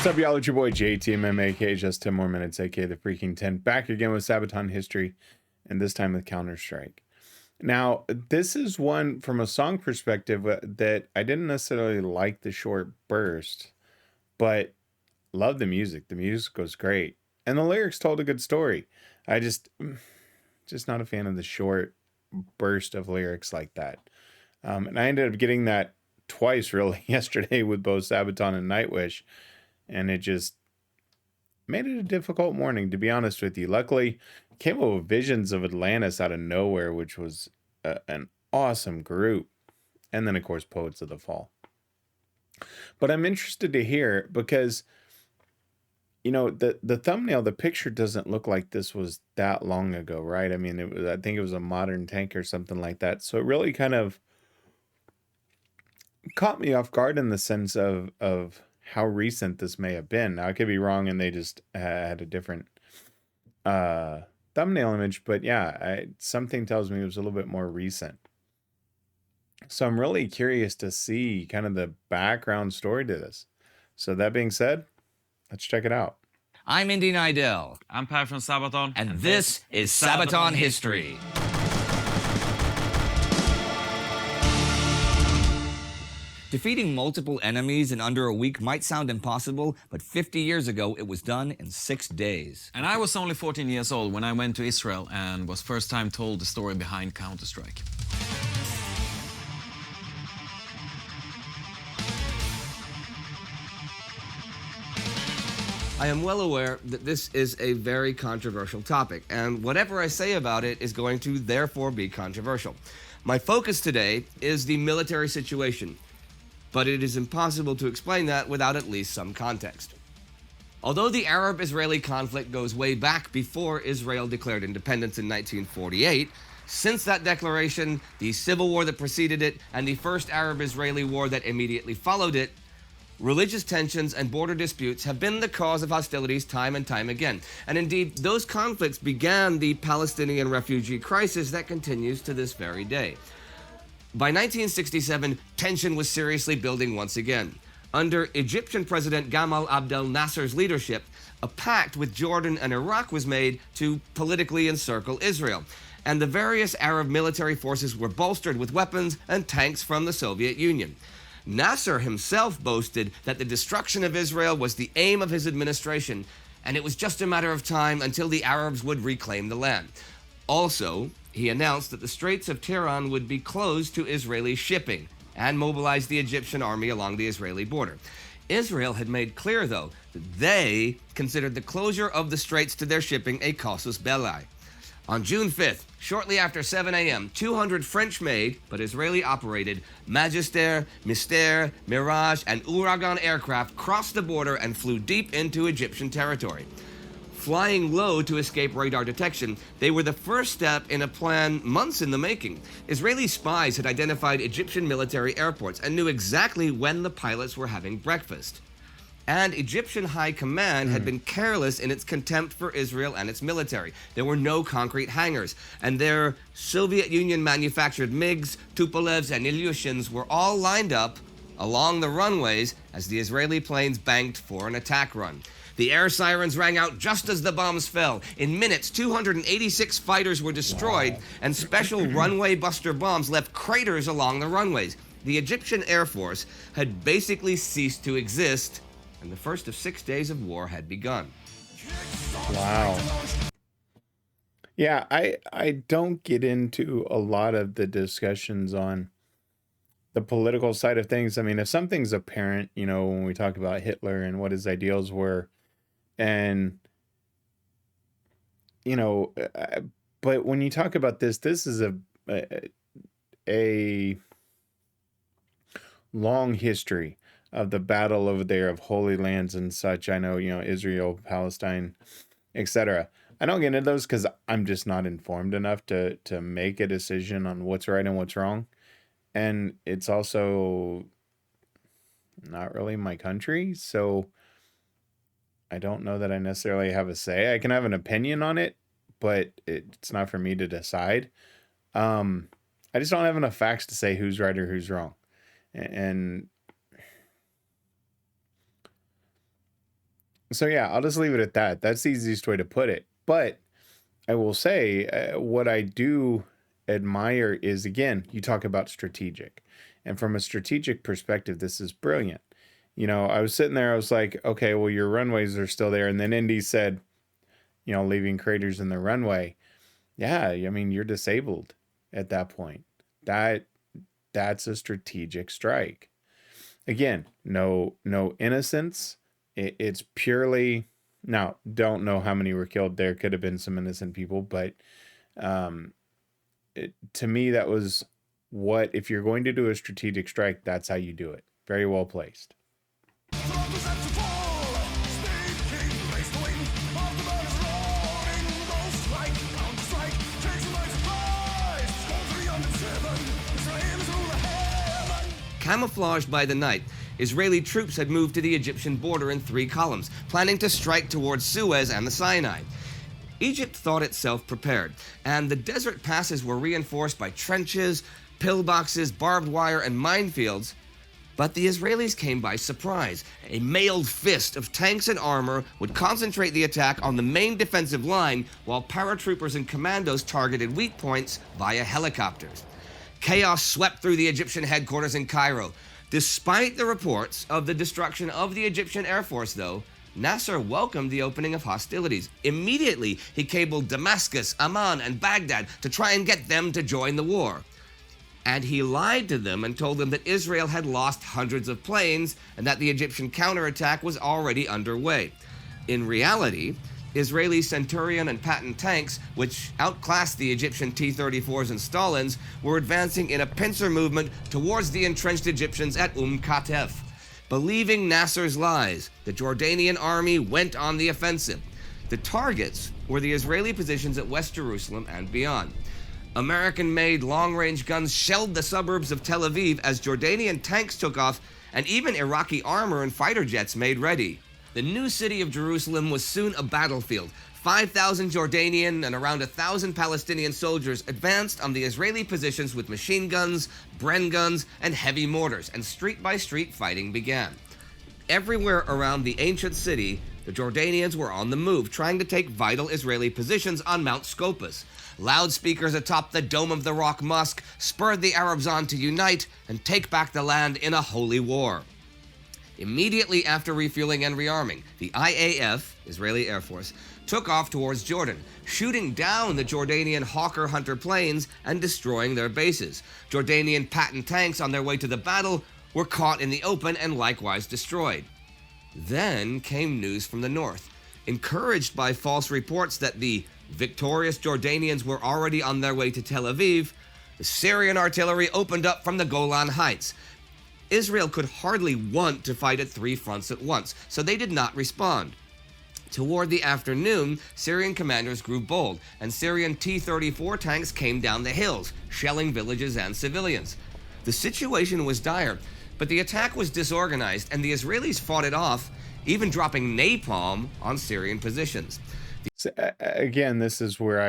What's up, y'all? It's your boy JTMM, aka JustTenMoreMinutes, aka the Freakin 10, back again with Sabaton history, and this time with Counterstrike. Now, this is one from a song perspective that I didn't necessarily like the short burst, but love the music. The music was great, and the lyrics told a good story. I just not a fan of the short burst of lyrics like that. And I ended up getting that twice really yesterday with both Sabaton and Nightwish. And it just made it a difficult morning, to be honest with you. Luckily, came up with Visions of Atlantis out of nowhere, which was an awesome group. And then, of course, Poets of the Fall. But I'm interested to hear because, you know, the thumbnail, the picture doesn't look like this was that long ago, right? I mean, I think it was a modern tank or something like that. So it really kind of caught me off guard in the sense of how recent this may have been. Now, I could be wrong and they just had a different thumbnail image, but yeah, something tells me it was a little bit more recent. So I'm really curious to see kind of the background story to this. So that being said, let's check it out. I'm Indy Nidell. I'm Pat from Sabaton. And this is Sabaton History. Defeating multiple enemies in under a week might sound impossible, but 50 years ago, it was done in 6 days. And I was only 14 years old when I went to Israel and was first time told the story behind Counterstrike. I am well aware that this is a very controversial topic, and whatever I say about it is going to therefore be controversial. My focus today is the military situation, but it is impossible to explain that without at least some context. Although the Arab-Israeli conflict goes way back before Israel declared independence in 1948, since that declaration, the civil war that preceded it, and the first Arab-Israeli war that immediately followed it, religious tensions and border disputes have been the cause of hostilities time and time again. And indeed, those conflicts began the Palestinian refugee crisis that continues to this very day. By 1967, tension was seriously building once again. Under Egyptian President Gamal Abdel Nasser's leadership, a pact with Jordan and Iraq was made to politically encircle Israel, and the various Arab military forces were bolstered with weapons and tanks from the Soviet Union. Nasser himself boasted that the destruction of Israel was the aim of his administration, and it was just a matter of time until the Arabs would reclaim the land. Also, he announced that the Straits of Tiran would be closed to Israeli shipping and mobilized the Egyptian army along the Israeli border. Israel had made clear, though, that they considered the closure of the straits to their shipping a casus belli. On June 5th, shortly after 7 a.m., 200 French-made but Israeli-operated Magister, Mystère, Mirage, and Ouragan aircraft crossed the border and flew deep into Egyptian territory. Flying low to escape radar detection, they were the first step in a plan months in the making. Israeli spies had identified Egyptian military airports and knew exactly when the pilots were having breakfast. And Egyptian high command had been careless in its contempt for Israel and its military. There were no concrete hangars, and their Soviet Union-manufactured MiGs, Tupolevs, and Ilyushins were all lined up along the runways as the Israeli planes banked for an attack run. The air sirens rang out just as the bombs fell. In minutes, 286 fighters were destroyed, and special runway buster bombs left craters along the runways. The Egyptian Air Force had basically ceased to exist, and the first of 6 days of war had begun. Wow. Yeah, I don't get into a lot of the discussions on the political side of things. I mean, if something's apparent, you know, when we talk about Hitler and what his ideals were, and, you know, but when you talk about this is a long history of the battle over there of Holy Lands and such. I know, you know, Israel, Palestine, etc. I don't get into those because I'm just not informed enough to make a decision on what's right and what's wrong. And it's also not really my country, so I don't know that I necessarily have a say. I can have an opinion on it, but it's not for me to decide. I just don't have enough facts to say who's right or who's wrong. And So yeah, I'll just leave it at that. That's the easiest way to put it. But I will say what I do admire is, again, you talk about strategic. And from a strategic perspective, this is brilliant. I was sitting there, I was like, okay, well, your runways are still there. And then Indy said, leaving craters in the runway. Yeah, I mean, you're disabled at that point. That's a strategic strike. Again, no innocence. It's purely, now, don't know how many were killed. There could have been some innocent people, but to me, that was if you're going to do a strategic strike, that's how you do it. Very well placed. Camouflaged by the night, Israeli troops had moved to the Egyptian border in 3 columns, planning to strike towards Suez and the Sinai. Egypt thought itself prepared, and the desert passes were reinforced by trenches, pillboxes, barbed wire, and minefields. But the Israelis came by surprise. A mailed fist of tanks and armor would concentrate the attack on the main defensive line, while paratroopers and commandos targeted weak points via helicopters. Chaos swept through the Egyptian headquarters in Cairo. Despite the reports of the destruction of the Egyptian Air Force, though, Nasser welcomed the opening of hostilities. Immediately, he cabled Damascus, Amman, and Baghdad to try and get them to join the war. And he lied to them and told them that Israel had lost hundreds of planes and that the Egyptian counterattack was already underway. In reality, Israeli Centurion and Patton tanks, which outclassed the Egyptian T-34s and Stalins, were advancing in a pincer movement towards the entrenched Egyptians at Katef. Believing Nasser's lies, the Jordanian army went on the offensive. The targets were the Israeli positions at West Jerusalem and beyond. American-made long-range guns shelled the suburbs of Tel Aviv as Jordanian tanks took off, and even Iraqi armor and fighter jets made ready. The new city of Jerusalem was soon a battlefield. 5,000 Jordanian and around 1,000 Palestinian soldiers advanced on the Israeli positions with machine guns, Bren guns, and heavy mortars, and street-by-street fighting began. Everywhere around the ancient city, the Jordanians were on the move, trying to take vital Israeli positions on Mount Scopus. Loudspeakers atop the Dome of the Rock Mosque spurred the Arabs on to unite and take back the land in a holy war. Immediately after refueling and rearming, the IAF, Israeli Air Force, took off towards Jordan, shooting down the Jordanian Hawker Hunter planes and destroying their bases. Jordanian Patton tanks on their way to the battle were caught in the open and likewise destroyed. Then came news from the north. Encouraged by false reports that the victorious Jordanians were already on their way to Tel Aviv, the Syrian artillery opened up from the Golan Heights. Israel could hardly want to fight at 3 fronts at once, so they did not respond. Toward the afternoon, Syrian commanders grew bold, and Syrian T-34 tanks came down the hills, shelling villages and civilians. The situation was dire, but the attack was disorganized, and the Israelis fought it off, even dropping napalm on Syrian positions. So, again, this is where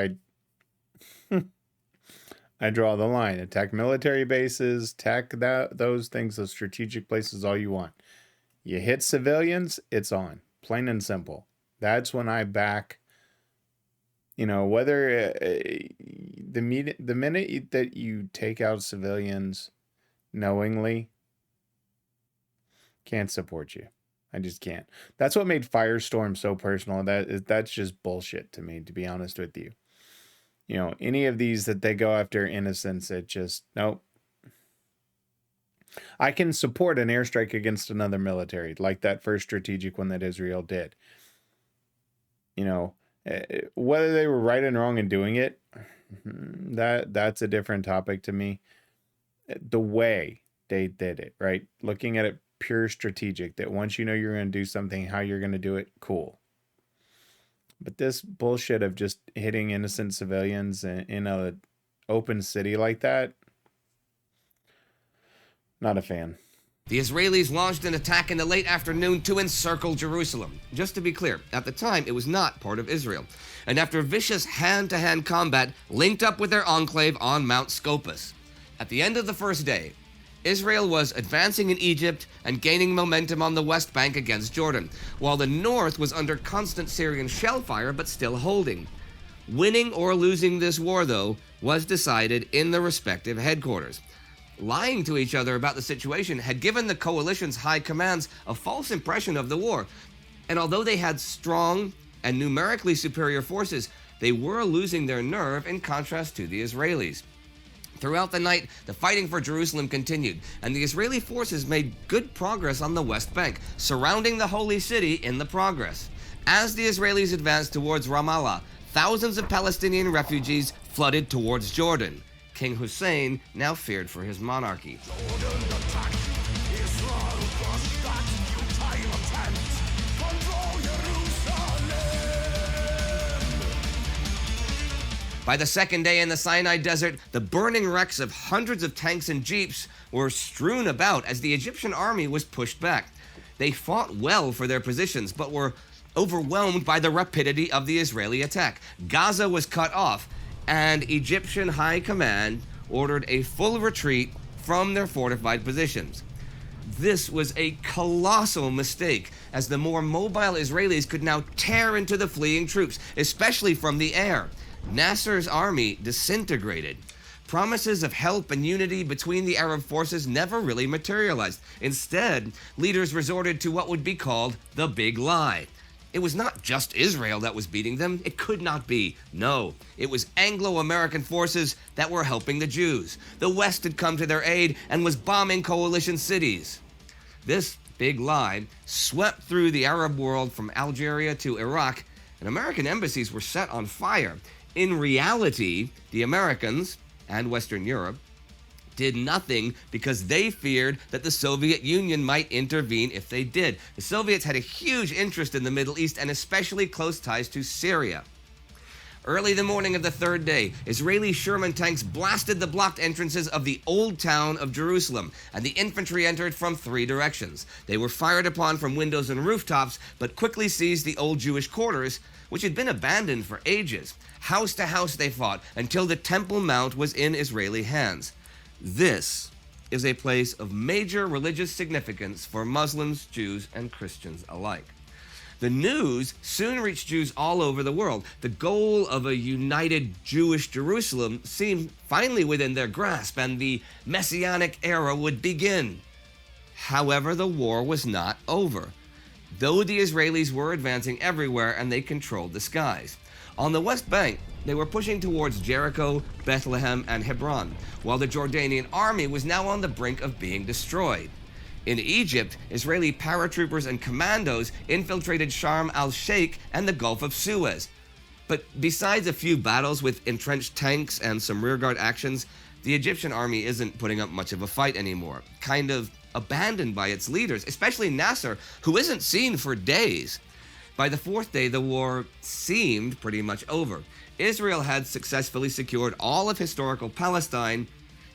I draw the line. Attack military bases, those things, those strategic places, all you want. You hit civilians, it's on. Plain and simple. That's when I back, whether the minute that you take out civilians knowingly, can't support you. I just can't. That's what made Firestorm so personal. That's just bullshit to me, to be honest with you. Any of these that they go after innocents, it just, nope. I can support an airstrike against another military, like that first strategic one that Israel did. Whether they were right and wrong in doing it, that's a different topic to me. The way they did it, right? Looking at it pure strategic, that once you know you're going to do something, how you're going to do it, cool. But this bullshit of just hitting innocent civilians in a open city like that, not a fan. The Israelis launched an attack in the late afternoon to encircle Jerusalem. Just to be clear, at the time, it was not part of Israel. And after vicious hand-to-hand combat, linked up with their enclave on Mount Scopus. At the end of the first day, Israel was advancing in Egypt and gaining momentum on the West Bank against Jordan, while the north was under constant Syrian shell fire but still holding. Winning or losing this war, though, was decided in the respective headquarters. Lying to each other about the situation had given the coalition's high commands a false impression of the war, and although they had strong and numerically superior forces, they were losing their nerve in contrast to the Israelis. Throughout the night, the fighting for Jerusalem continued, and the Israeli forces made good progress on the West Bank, surrounding the Holy City in the progress. As the Israelis advanced towards Ramallah, thousands of Palestinian refugees flooded towards Jordan. King Hussein now feared for his monarchy. By the second day in the Sinai Desert, the burning wrecks of hundreds of tanks and jeeps were strewn about as the Egyptian army was pushed back. They fought well for their positions, but were overwhelmed by the rapidity of the Israeli attack. Gaza was cut off, and Egyptian high command ordered a full retreat from their fortified positions. This was a colossal mistake, as the more mobile Israelis could now tear into the fleeing troops, especially from the air. Nasser's army disintegrated. Promises of help and unity between the Arab forces never really materialized. Instead, leaders resorted to what would be called the big lie. It was not just Israel that was beating them. It could not be. No, it was Anglo-American forces that were helping the Jews. The West had come to their aid and was bombing coalition cities. This big lie swept through the Arab world from Algeria to Iraq, and American embassies were set on fire. In reality, the Americans and Western Europe did nothing because they feared that the Soviet Union might intervene if they did. The Soviets had a huge interest in the Middle East and especially close ties to Syria. Early the morning of the third day, Israeli Sherman tanks blasted the blocked entrances of the old town of Jerusalem, and the infantry entered from three directions. They were fired upon from windows and rooftops, but quickly seized the old Jewish quarters, which had been abandoned for ages. House to house they fought until the Temple Mount was in Israeli hands. This is a place of major religious significance for Muslims, Jews, and Christians alike. The news soon reached Jews all over the world. The goal of a united Jewish Jerusalem seemed finally within their grasp, and the Messianic era would begin. However, the war was not over. Though the Israelis were advancing everywhere and they controlled the skies. On the West Bank, they were pushing towards Jericho, Bethlehem, and Hebron, while the Jordanian army was now on the brink of being destroyed. In Egypt, Israeli paratroopers and commandos infiltrated Sharm el-Sheikh and the Gulf of Suez. But besides a few battles with entrenched tanks and some rearguard actions, the Egyptian army isn't putting up much of a fight anymore, kind of abandoned by its leaders, especially Nasser, who isn't seen for days. By the fourth day, the war seemed pretty much over. Israel had successfully secured all of historical Palestine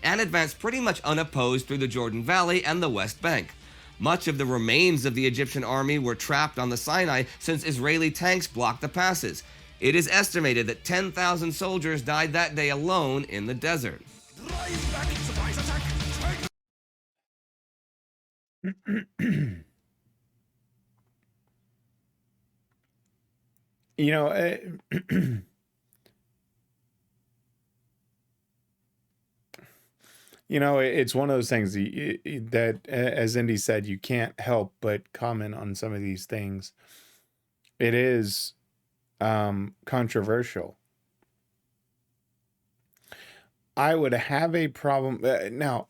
and advanced pretty much unopposed through the Jordan Valley and the West Bank. Much of the remains of the Egyptian army were trapped on the Sinai since Israeli tanks blocked the passes. It is estimated that 10,000 soldiers died that day alone in the desert. You know, it's one of those things that, as Indy said, you can't help but comment on some of these things. It is controversial. I would have a problem now.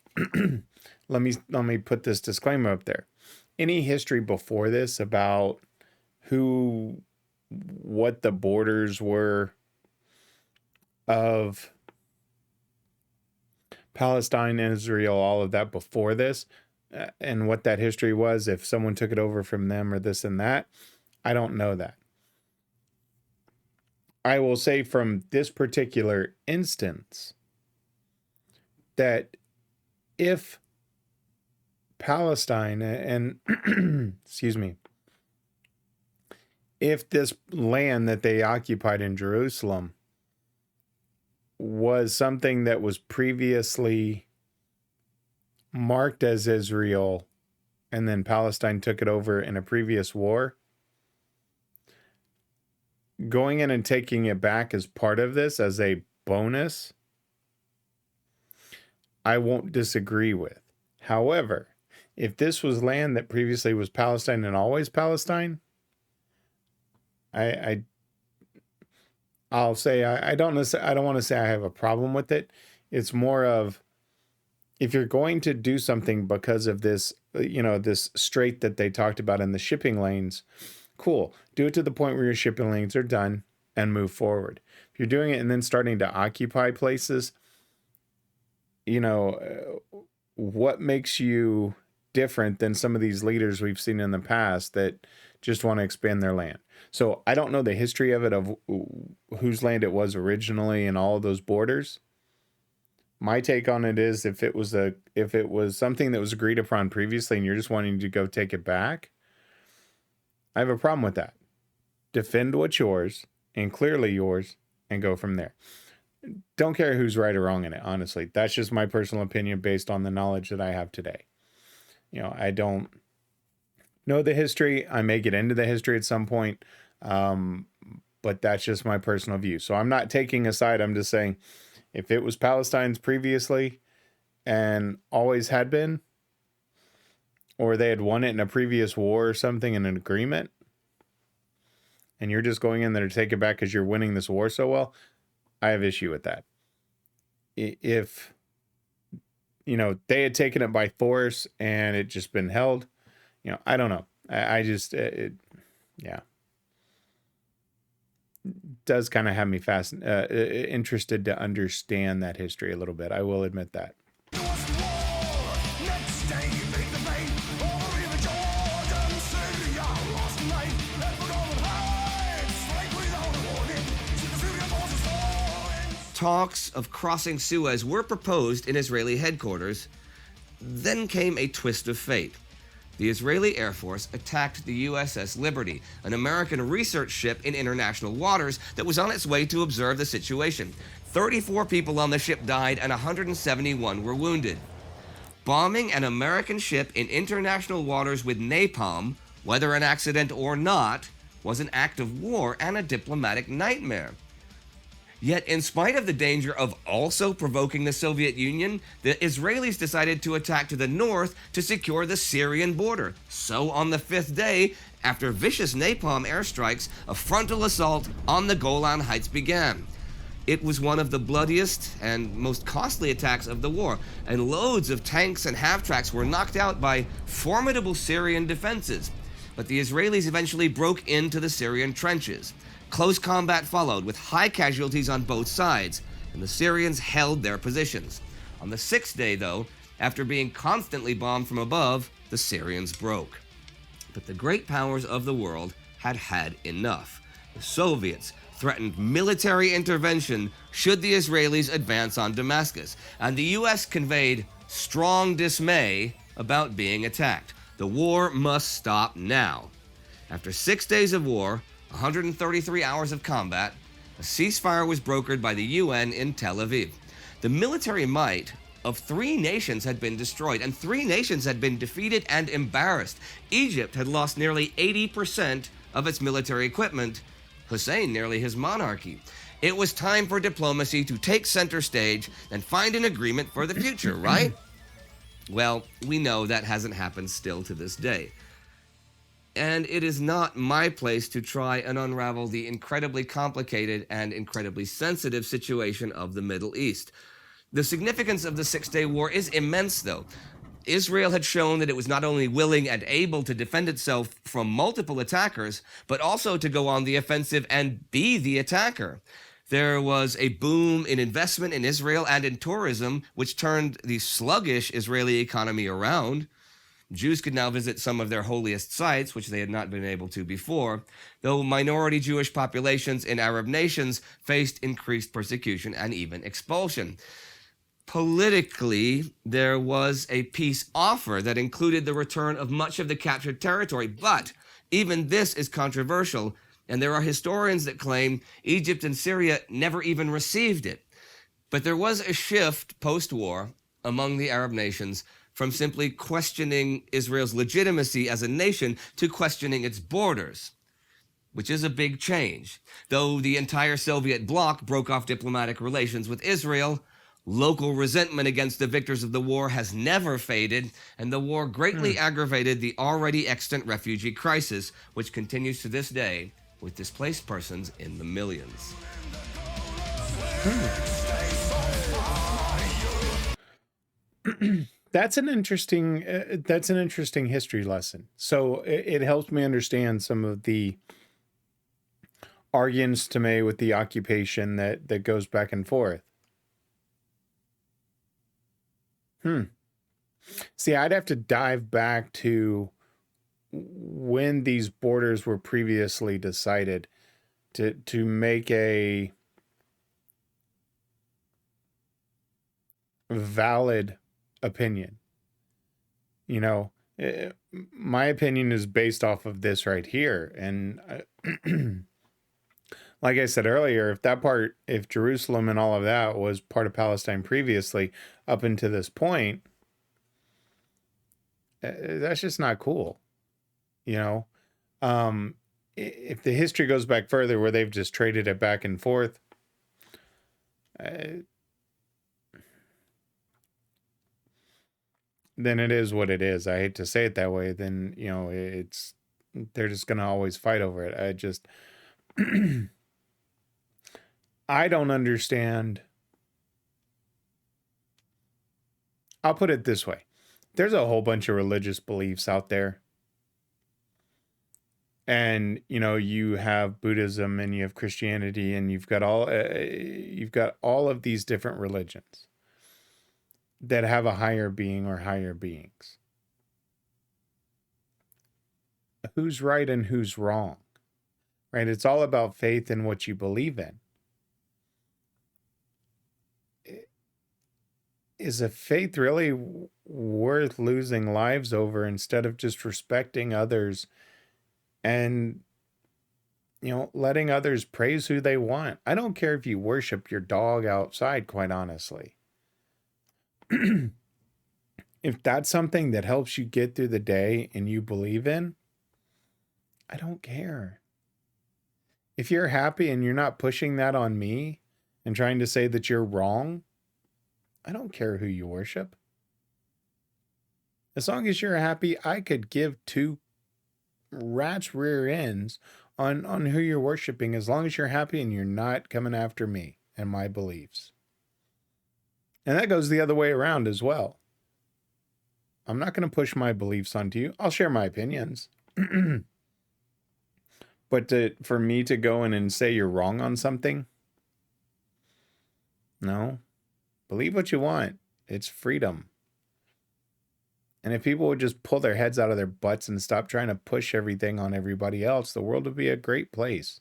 let me put this disclaimer up there. Any history before this about what the borders were of Palestine, Israel, all of that before this, and what that history was, if someone took it over from them or this and that, I don't know that. I will say from this particular instance that if Palestine and excuse me, if this land that they occupied in Jerusalem was something that was previously marked as Israel, and then Palestine took it over in a previous war, going in and taking it back as part of this, as a bonus, I won't disagree with. However, if this was land that previously was Palestine and always Palestine, I'll say I don't want to say I have a problem with it. It's more of, if you're going to do something because of this, this strait that they talked about in the shipping lanes, cool. Do it to the point where your shipping lanes are done and move forward. If you're doing it and then starting to occupy places, what makes you different than some of these leaders we've seen in the past that just want to expand their land? So I don't know the history of it, of whose land it was originally and all of those borders. My take on it is, if it was something that was agreed upon previously and you're just wanting to go take it back, I have a problem with that. Defend what's yours and clearly yours and go from there. Don't care who's right or wrong in it, honestly. That's just my personal opinion based on the knowledge that I have today. I don't know the history. I may get into the history at some point, but that's just my personal view. So I'm not taking a side. I'm just saying, if it was Palestine's previously and always had been, or they had won it in a previous war or something in an agreement, and you're just going in there to take it back because you're winning this war so well, I have issue with that. If, they had taken it by force and it just been held, I don't know. I just, yeah. Does kind of have me interested to understand that history a little bit. I will admit that. Talks of crossing Suez were proposed in Israeli headquarters. Then came a twist of fate. The Israeli Air Force attacked the USS Liberty, an American research ship in international waters that was on its way to observe the situation. 34 people on the ship died and 171 were wounded. Bombing an American ship in international waters with napalm, whether an accident or not, was an act of war and a diplomatic nightmare. Yet, in spite of the danger of also provoking the Soviet Union, the Israelis decided to attack to the north to secure the Syrian border. So, on the fifth day, after vicious napalm airstrikes, a frontal assault on the Golan Heights began. It was one of the bloodiest and most costly attacks of the war, and loads of tanks and half-tracks were knocked out by formidable Syrian defenses. But the Israelis eventually broke into the Syrian trenches. Close combat followed, with high casualties on both sides, and the Syrians held their positions. On the sixth day, though, after being constantly bombed from above, the Syrians broke. But the great powers of the world had had enough. The Soviets threatened military intervention should the Israelis advance on Damascus, and the U.S. conveyed strong dismay about being attacked. The war must stop now. After 6 days of war, 133 hours of combat, a ceasefire was brokered by the UN in Tel Aviv. The military might of 3 nations had been destroyed, and 3 nations had been defeated and embarrassed. Egypt had lost nearly 80% of its military equipment, Hussein nearly his monarchy. It was time for diplomacy to take center stage and find an agreement for the future, right? Well, we know that hasn't happened still to this day. And it is not my place to try and unravel the incredibly complicated and incredibly sensitive situation of the Middle East. The significance of the 6-day war is immense, though. Israel had shown that it was not only willing and able to defend itself from multiple attackers, but also to go on the offensive and be the attacker. There was a boom in investment in Israel and in tourism, which turned the sluggish Israeli economy around. Jews could now visit some of their holiest sites, which they had not been able to before, though minority Jewish populations in Arab nations faced increased persecution and even expulsion. Politically, there was a peace offer that included the return of much of the captured territory, but even this is controversial, and there are historians that claim Egypt and Syria never even received it. But there was a shift post-war among the Arab nations from simply questioning Israel's legitimacy as a nation to questioning its borders, which is a big change. Though the entire Soviet bloc broke off diplomatic relations with Israel, local resentment against the victors of the war has never faded, and the war greatly aggravated the already extant refugee crisis, which continues to this day with displaced persons in the millions. That's an interesting history lesson. So it helps me understand some of the arguments to me with the occupation that goes back and forth. See, I'd have to dive back to when these borders were previously decided to make a valid opinion. You know, my opinion is based off of this right here. And like I said earlier, if Jerusalem and all of that was part of Palestine previously up until this point, that's just not cool. You know, if the history goes back further where they've just traded it back and forth, then it is what it is. I hate to say it that way. Then, you know, they're just going to always fight over it. I don't understand. I'll put it this way. There's a whole bunch of religious beliefs out there. And, you know, you have Buddhism and you have Christianity and you've got all of these different religions that have a higher being or higher beings. Who's right and who's wrong? Right? It's all about faith in what you believe in. Is a faith really worth losing lives over instead of just respecting others and, you know, letting others praise who they want? I don't care if you worship your dog outside, quite honestly. If that's something that helps you get through the day and you believe in, I don't care. If you're happy and you're not pushing that on me and trying to say that you're wrong, I don't care who you worship. As long as you're happy, I could give two rat's rear ends on who you're worshiping, as long as you're happy and you're not coming after me and my beliefs. And that goes the other way around as well. I'm not going to push my beliefs onto you. I'll share my opinions. But for me to go in and say you're wrong on something, no. Believe what you want. It's freedom. And if people would just pull their heads out of their butts and stop trying to push everything on everybody else, the world would be a great place.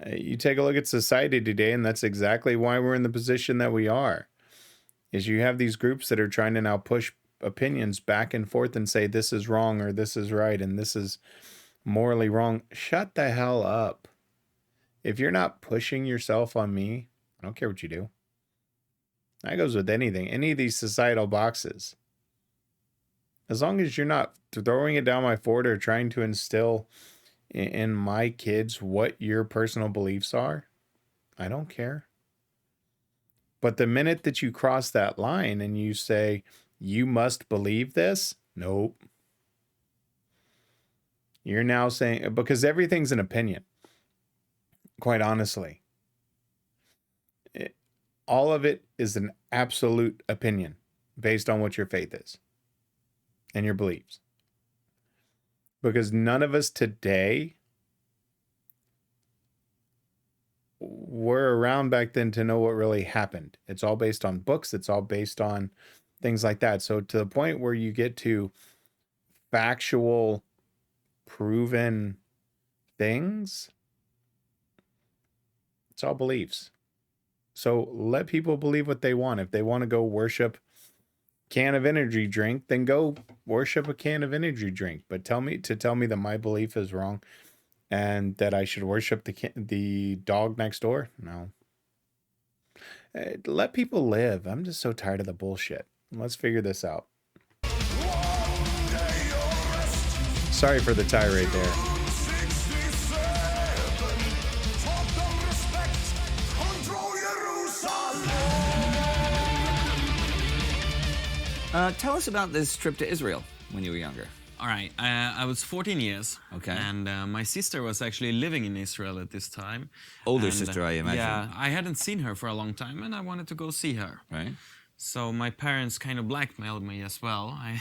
You take a look at society today, and that's exactly why we're in the position that we are. Is you have these groups that are trying to now push opinions back and forth and say this is wrong or this is right and this is morally wrong. Shut the hell up. If you're not pushing yourself on me, I don't care what you do. That goes with anything, any of these societal boxes. As long as you're not throwing it down my throat or trying to instill in my kids what your personal beliefs are, I don't care. But the minute that you cross that line and you say, you must believe this, nope. You're now saying, because everything's an opinion, quite honestly. All of it is an absolute opinion based on what your faith is and your beliefs. Because none of us today were around back then to know what really happened. It's all based on books. It's all based on things like that. So to the point where you get to factual, proven things, it's all beliefs. So let people believe what they want. If they want to go worship can of energy drink, then go worship a can of energy drink. But tell me that my belief is wrong and that I should worship the dog next door? No. Let people live. I'm just so tired of the bullshit. Let's figure this out. Sorry for the tirade there. Tell us about this trip to Israel when you were younger. All right, I was 14 years. Okay. And my sister was actually living in Israel at this time. Older And, sister, I imagine. Yeah, I hadn't seen her for a long time, and I wanted to go see her. Right. So my parents kind of blackmailed me as well. I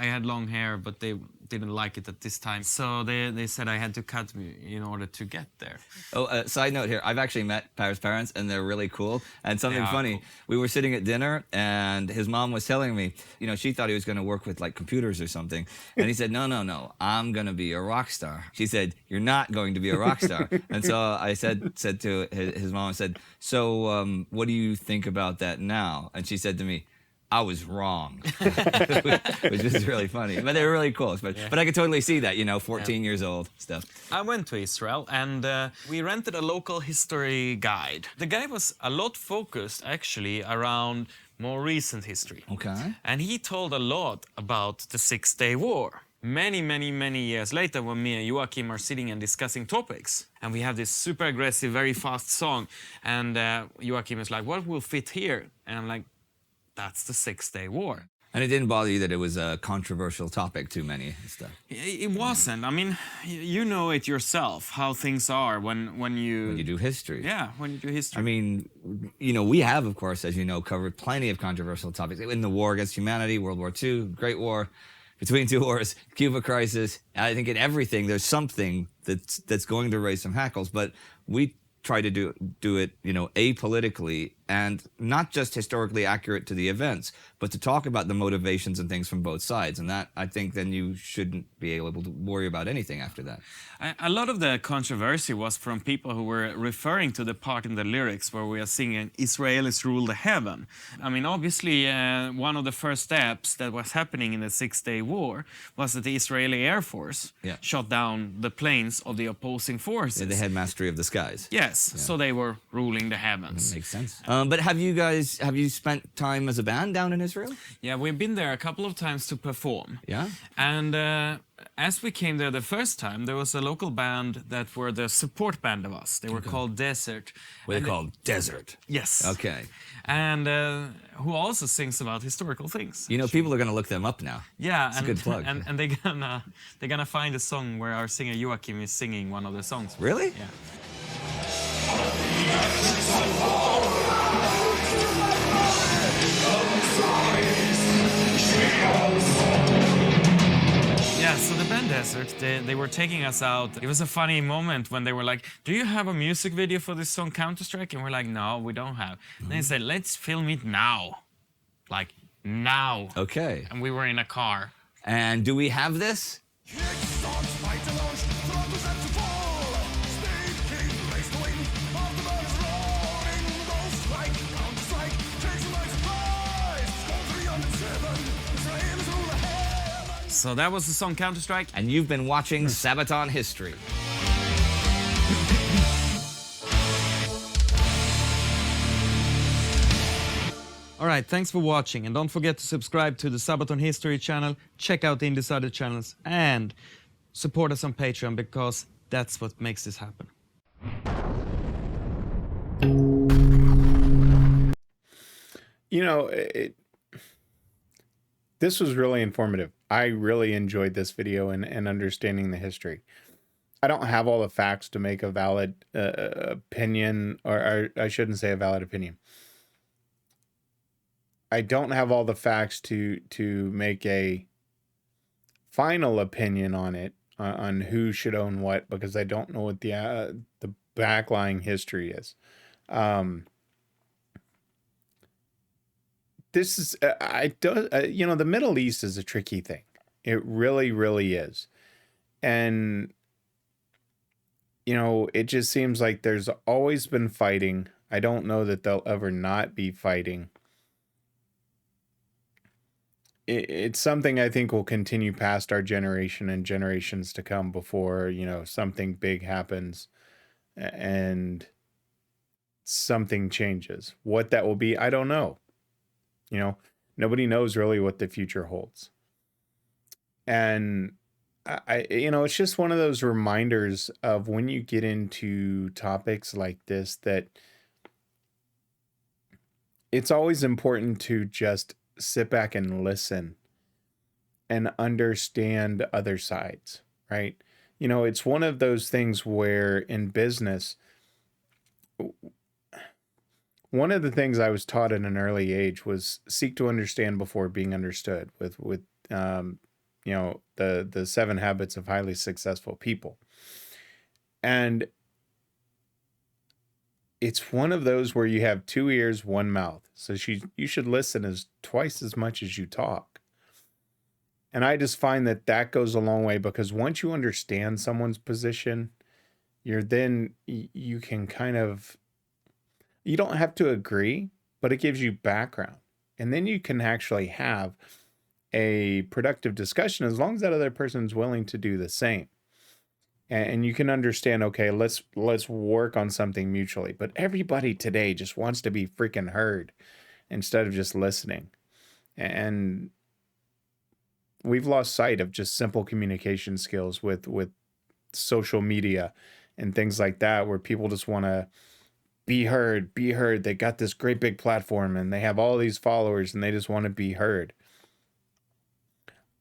had long hair, but they didn't like it at this time. So they said I had to cut me in order to get there. Oh, side note here. I've actually met Par's parents, and they're really cool. And something They are funny, cool. we were sitting at dinner, and his mom was telling me, you know, she thought he was going to work with, like, computers or something. And he said, no, I'm going to be a rock star. She said, you're not going to be a rock star. And so I said to his mom, I said, so what do you think about that now? And she said to me, I was wrong, which is really funny. But they were really cool. But I could totally see that, you know, 14 years old stuff. I went to Israel, and we rented a local history guide. The guy was a lot focused, actually, around more recent history. Okay. And he told a lot about the Six-Day War. Many years later, when me and Joachim are sitting and discussing topics, and we have this super aggressive, very fast song, and Joachim is like, what will fit here? And I'm like, that's the Six-Day War. And it didn't bother you that it was a controversial topic too many and stuff? It wasn't. I mean, you know it yourself, how things are when you... When you do history. Yeah, when you do history. I mean, you know, we have, of course, as you know, covered plenty of controversial topics. In the war against humanity, World War II, Great War, between two wars, Cuba crisis. I think in everything, there's something that's going to raise some hackles. But we try to do it, you know, apolitically and not just historically accurate to the events, but to talk about the motivations and things from both sides. And that, I think, then you shouldn't be able to worry about anything after that. A lot of the controversy was from people who were referring to the part in the lyrics where we are singing Israelis rule the heaven. I mean, obviously, one of the first steps that was happening in the Six-Day War was that the Israeli Air Force shot down the planes of the opposing forces. Yeah, they had mastery of the skies. Yes, so they were ruling the heavens. Makes sense. But have you spent time as a band down in Israel? Yeah, we've been there a couple of times to perform. Yeah? And as we came there the first time, there was a local band that were the support band of us. They were called Desert. What are they called? Desert. Yes. Okay. And who also sings about historical things. You know, people are going to look them up now. Yeah, It's a good plug. And they're gonna find a song where our singer Joachim is singing one of the songs. Really? Yeah. Yeah, so the band Desert, they were taking us out. It was a funny moment when they were like, do you have a music video for this song Counterstrike? And we're like, no, we don't have. And they said, let's film it now. Like, now. Okay. And we were in a car. And do we have this? So that was the song Counterstrike. And you've been watching Sabaton History. All right, thanks for watching. And don't forget to subscribe to the Sabaton History channel, check out these other channels, and support us on Patreon because that's what makes this happen. You know, this was really informative. I really enjoyed this video and understanding the history. I don't have all the facts to make a valid opinion, or I shouldn't say a valid opinion. I don't have all the facts to make a final opinion on it, on who should own what, because I don't know what the backlying history is. This is, you know, the Middle East is a tricky thing. It really, really is. And, you know, it just seems like there's always been fighting. I don't know that they'll ever not be fighting. It's something I think will continue past our generation and generations to come before, you know, something big happens and something changes. What that will be, I don't know. You know, Nobody knows really what the future holds. And it's just one of those reminders of when you get into topics like this, that it's always important to just sit back and listen and understand other sides, right? It's one of those things where in business, one of the things I was taught at an early age was seek to understand before being understood, with the 7 habits of highly successful people. And it's one of those where you have 2 ears, 1 mouth. So you should listen twice as much as you talk. And I just find that goes a long way, because once you understand someone's position, you can kind of, you don't have to agree, but it gives you background. And then you can actually have a productive discussion as long as that other person's willing to do the same. And you can understand, okay, let's work on something mutually. But everybody today just wants to be freaking heard instead of just listening. And we've lost sight of just simple communication skills with social media and things like that, where people just want to be heard. They got this great big platform and they have all these followers and they just want to be heard.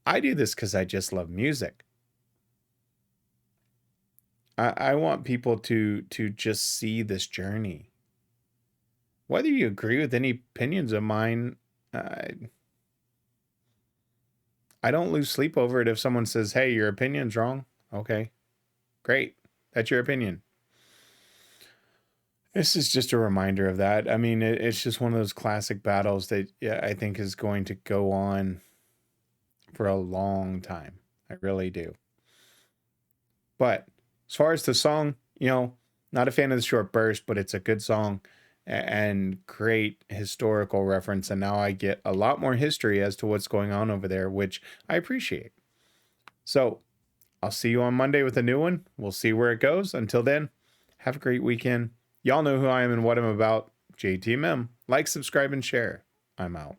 I do this because I just love music. I want people to just see this journey. Whether you agree with any opinions of mine, I don't lose sleep over it if someone says, hey, your opinion's wrong. Okay, great. That's your opinion. This is just a reminder of that. I mean, it's just one of those classic battles that I think is going to go on for a long time. I really do. But as far as the song, not a fan of the short burst, but it's a good song and great historical reference. And now I get a lot more history as to what's going on over there, which I appreciate. So I'll see you on Monday with a new one. We'll see where it goes. Until then, have a great weekend. Y'all know who I am and what I'm about. JTMM. Like, subscribe, and share. I'm out.